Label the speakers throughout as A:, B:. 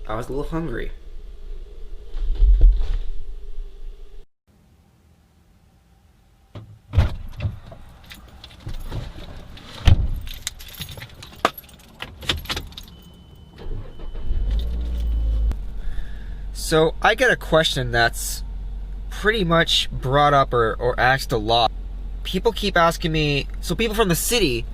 A: I was a little hungry. So I get a question that's pretty much brought up or asked a lot. People keep asking me, so people from the city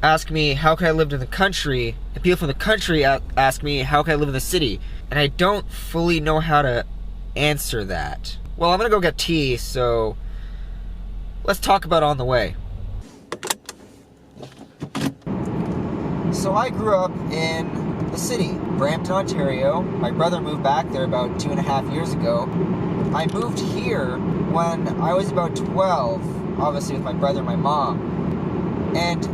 A: ask me how can I live in the country, and people from the country ask me how can I live in the city, and I don't fully know how to answer that. Well, I'm gonna go get tea, so let's talk about it on the way. So I grew up in the city, Brampton, Ontario. My brother moved back there about 2.5 years ago. I moved here when I was about 12, obviously with my brother and my mom. And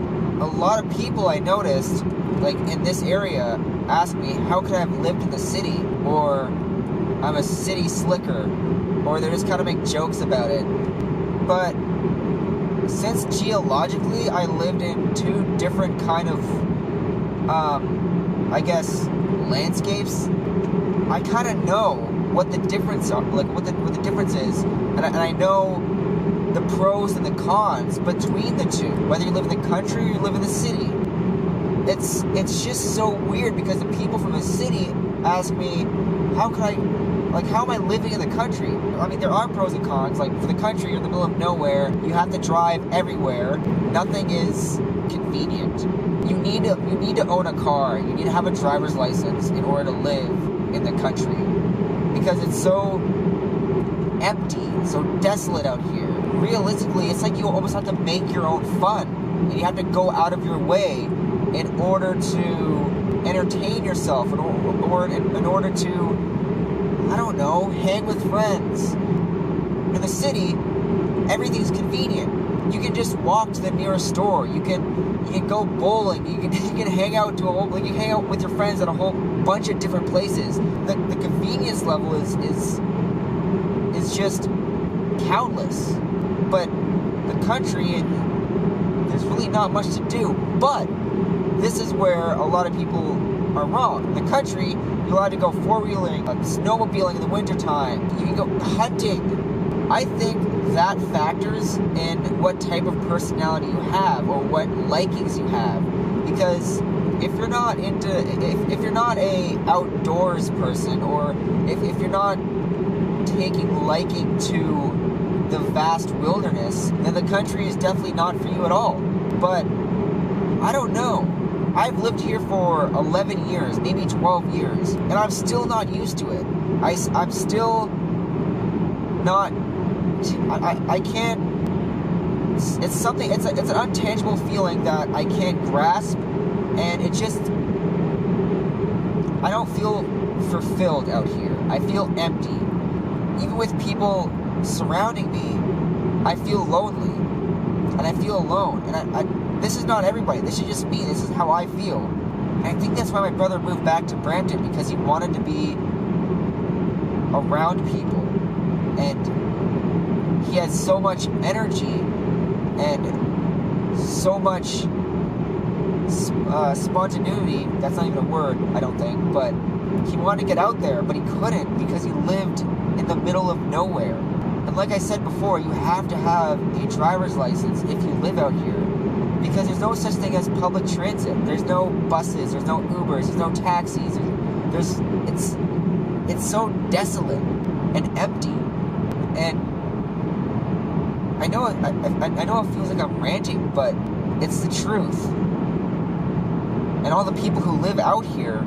A: a lot of people I noticed, like in this area, ask me, how could I have lived in the city? Or I'm a city slicker. Or they just kind of make jokes about it. But since geologically I lived in two different kind of, I guess, landscapes, I kind of know what the difference are, like what the difference is, and I know the pros and the cons between the two. Whether you live in the country or you live in the city, it's just so weird because the people from the city ask me, how am I living in the country? I mean, there are pros and cons. Like for the country, you're in the middle of nowhere. You have to drive everywhere. Nothing is convenient. You need to own a car. You need to have a driver's license in order to live in the country because it's so empty, so desolate out here. Realistically, it's like you almost have to make your own fun, and you have to go out of your way in order to entertain yourself, or in order to, I don't know, hang with friends. In the city, everything's convenient. You can just walk to the nearest store. You can go bowling. You can hang out you can hang out with your friends at a whole bunch of different places. The convenience level is just countless. But the country, there's really not much to do. But this is where a lot of people are wrong. In the country, you're allowed to go four-wheeling, snowmobiling in the wintertime. You can go hunting. I think that factors in what type of personality you have or what likings you have. Because if you're not a outdoors person, or if you're not taking liking to the vast wilderness, then the country is definitely not for you at all. But I don't know. I've lived here for 11 years, maybe 12 years, and I'm still not used to it. I'm still not. I can't. It's something. It's an untangible feeling that I can't grasp, and it just. I don't feel fulfilled out here. I feel empty. Even with people surrounding me, I feel lonely, and I feel alone. And this is not everybody. This is just me. This is how I feel. And I think that's why my brother moved back to Brampton, because he wanted to be around people, and he had so much energy and so much spontaneity. That's not even a word, I don't think, but he wanted to get out there, but he couldn't because he lived in the middle of nowhere. And like I said before, you have to have a driver's license if you live out here, because there's no such thing as public transit. There's no buses, there's no Ubers, there's no taxis. It's so desolate and empty. And I know it feels like I'm ranting, but it's the truth. And all the people who live out here,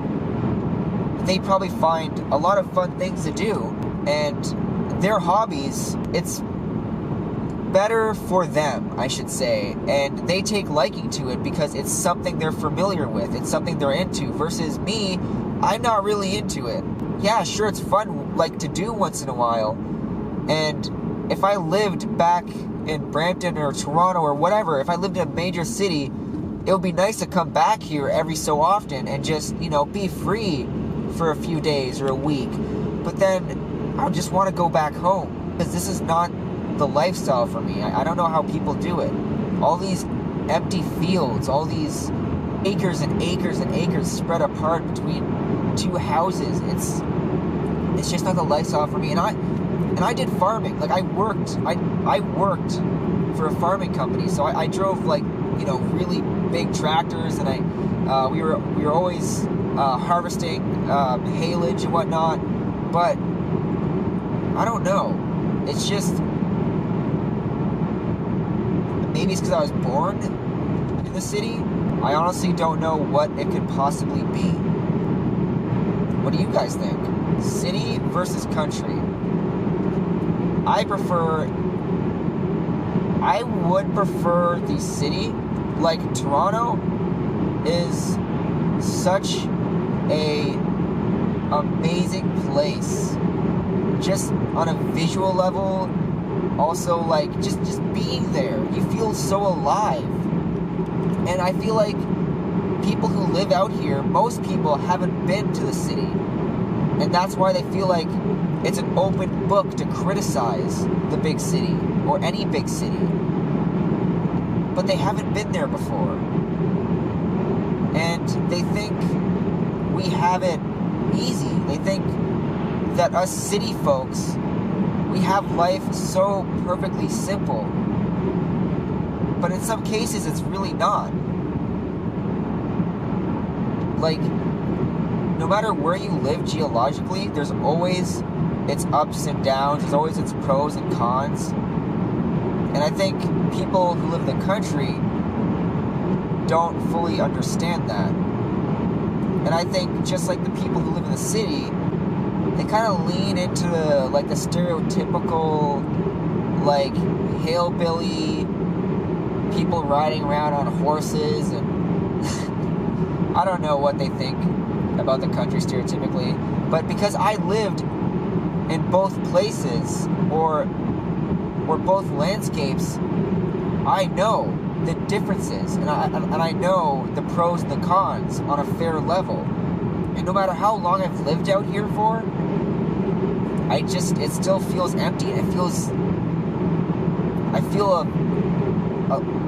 A: they probably find a lot of fun things to do, and their hobbies, it's better for them, I should say, and they take liking to it because it's something they're familiar with, it's something they're into, versus me, I'm not really into it. Yeah, sure, it's fun, like, to do once in a while, and if I lived back in Brampton or Toronto or whatever, if I lived in a major city, it would be nice to come back here every so often and just, be free for a few days or a week. But then I just want to go back home, because this is not the lifestyle for me. I don't know how people do it. All these empty fields, all these acres and acres and acres spread apart between 2 houses. It's just not the lifestyle for me. And I did farming. Like, I worked for a farming company. So I drove, like, you know, really big tractors, and we were always harvesting haylage and whatnot. But I don't know. It's just, maybe it's because I was born in the city. I honestly don't know what it could possibly be. What do you guys think? City versus country. I would prefer the city. Like, Toronto is such a amazing place. Just on a visual level, also, like, just being there, you feel so alive. And I feel like people who live out here, most people haven't been to the city. And that's why they feel like it's an open book to criticize the big city, or any big city. But they haven't been there before. And they think we have it easy. They think that us city folks, we have life so perfectly simple. But in some cases, it's really not. Like, no matter where you live geologically, there's always its ups and downs, there's always its pros and cons. And I think people who live in the country don't fully understand that. And I think just like the people who live in the city, they kind of lean into like the stereotypical, like, hillbilly people riding around on horses, and I don't know what they think about the country stereotypically, but because I lived in both places or both landscapes, I know the differences, and I know the pros and the cons on a fair level. And no matter how long I've lived out here for, it still feels empty. I feel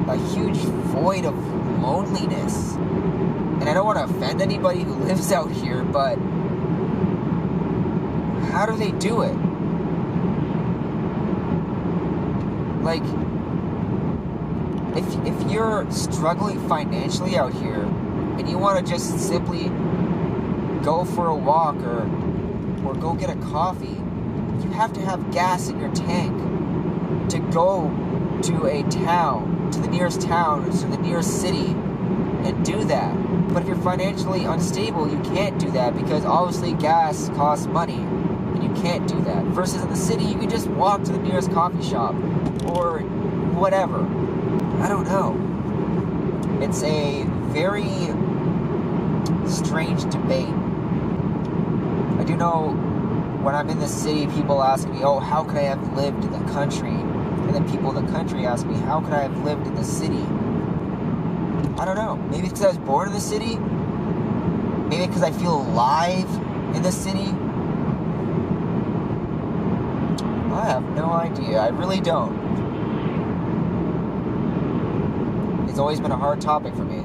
A: a huge void of loneliness. And I don't want to offend anybody who lives out here, but how do they do it? Like, if you're struggling financially out here and you want to just simply go for a walk or go get a coffee, you have to have gas in your tank to go to a town, to the nearest town, to the nearest city, and do that. But if you're financially unstable, you can't do that because obviously gas costs money, and you can't do that. Versus in the city, you can just walk to the nearest coffee shop or whatever. I don't know. It's a very strange debate. I do know when I'm in the city, people ask me, oh, how could I have lived in the country? And then people in the country ask me, how could I have lived in the city? I don't know. Maybe it's because I was born in the city. Maybe because I feel alive in the city. I have no idea. I really don't. It's always been a hard topic for me.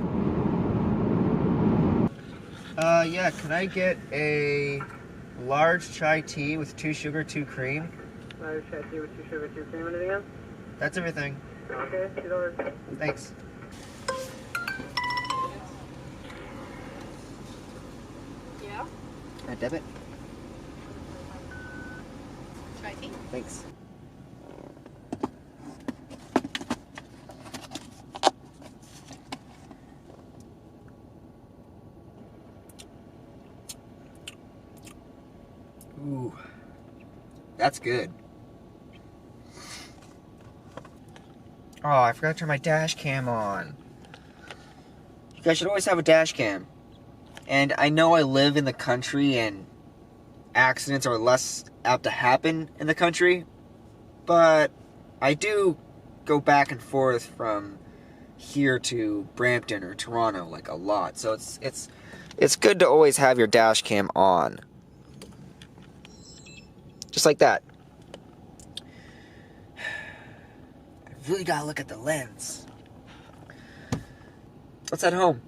A: Yeah, can I get a large chai tea with 2 sugar, 2 cream?
B: Large chai tea with 2 sugar, 2 cream. Anything else?
A: That's everything.
B: Okay, $2.
A: Thanks.
C: Yeah?
A: Can I debit?
C: Chai tea?
A: Thanks. Ooh, that's good. Oh, I forgot to turn my dash cam on. You guys should always have a dash cam. And I know I live in the country and accidents are less apt to happen in the country, but I do go back and forth from here to Brampton or Toronto like a lot. So it's good to always have your dash cam on. Just like that. I really gotta look at the lens. Let's head home.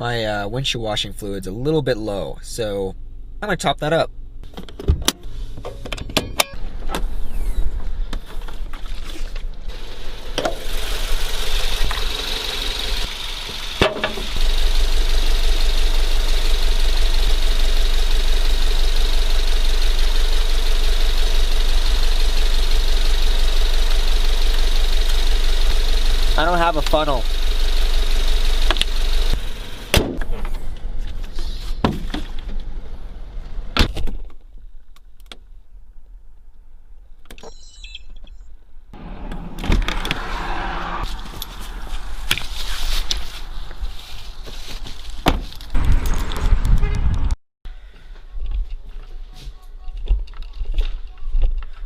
A: my windshield washing fluid's a little bit low, so I'm gonna top that up. I don't have a funnel.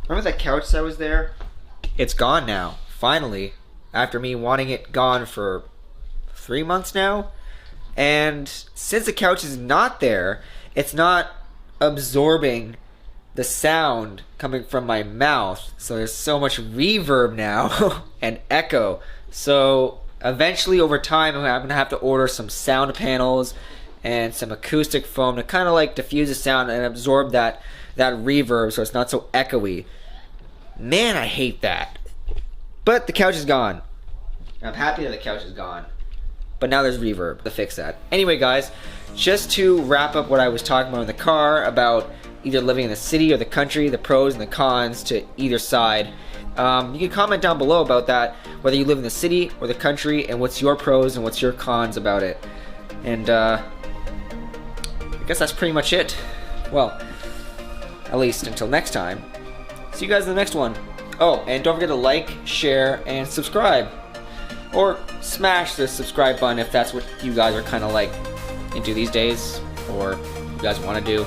A: Remember that couch that was there? It's gone now, finally. After me wanting it gone for 3 months now. And since the couch is not there, it's not absorbing the sound coming from my mouth. So there's so much reverb now and echo. So eventually over time I'm going to have to order some sound panels and some acoustic foam to kind of like diffuse the sound and absorb that reverb so it's not so echoey. Man, I hate that. But the couch is gone. I'm happy that the couch is gone. But now there's reverb to fix that. Anyway, guys, just to wrap up what I was talking about in the car about either living in the city or the country, the pros and the cons to either side. You can comment down below about that, whether you live in the city or the country, and what's your pros and what's your cons about it. And I guess that's pretty much it. Well, at least until next time. See you guys in the next one. Oh, and don't forget to like, share, and subscribe. Or smash the subscribe button if that's what you guys are kind of like into these days, or you guys want to do.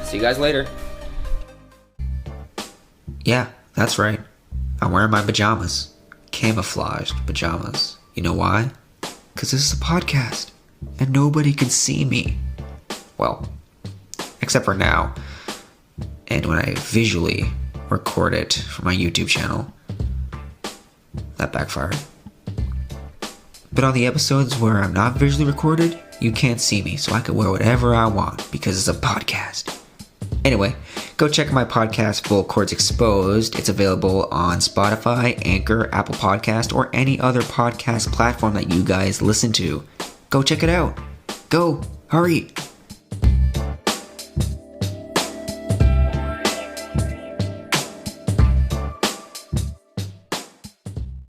A: See you guys later. Yeah, that's right. I'm wearing my pajamas. Camouflaged pajamas. You know why? Because this is a podcast, and nobody can see me. Well, except for now. And when I visually record it for my YouTube channel, that backfired. But on the episodes where I'm not visually recorded, you can't see me, so I can wear whatever I want because it's a podcast. Anyway, go check my podcast, Full Chords Exposed. It's available on Spotify, Anchor, Apple Podcast, or any other podcast platform that you guys listen to. Go check it out. Go, hurry.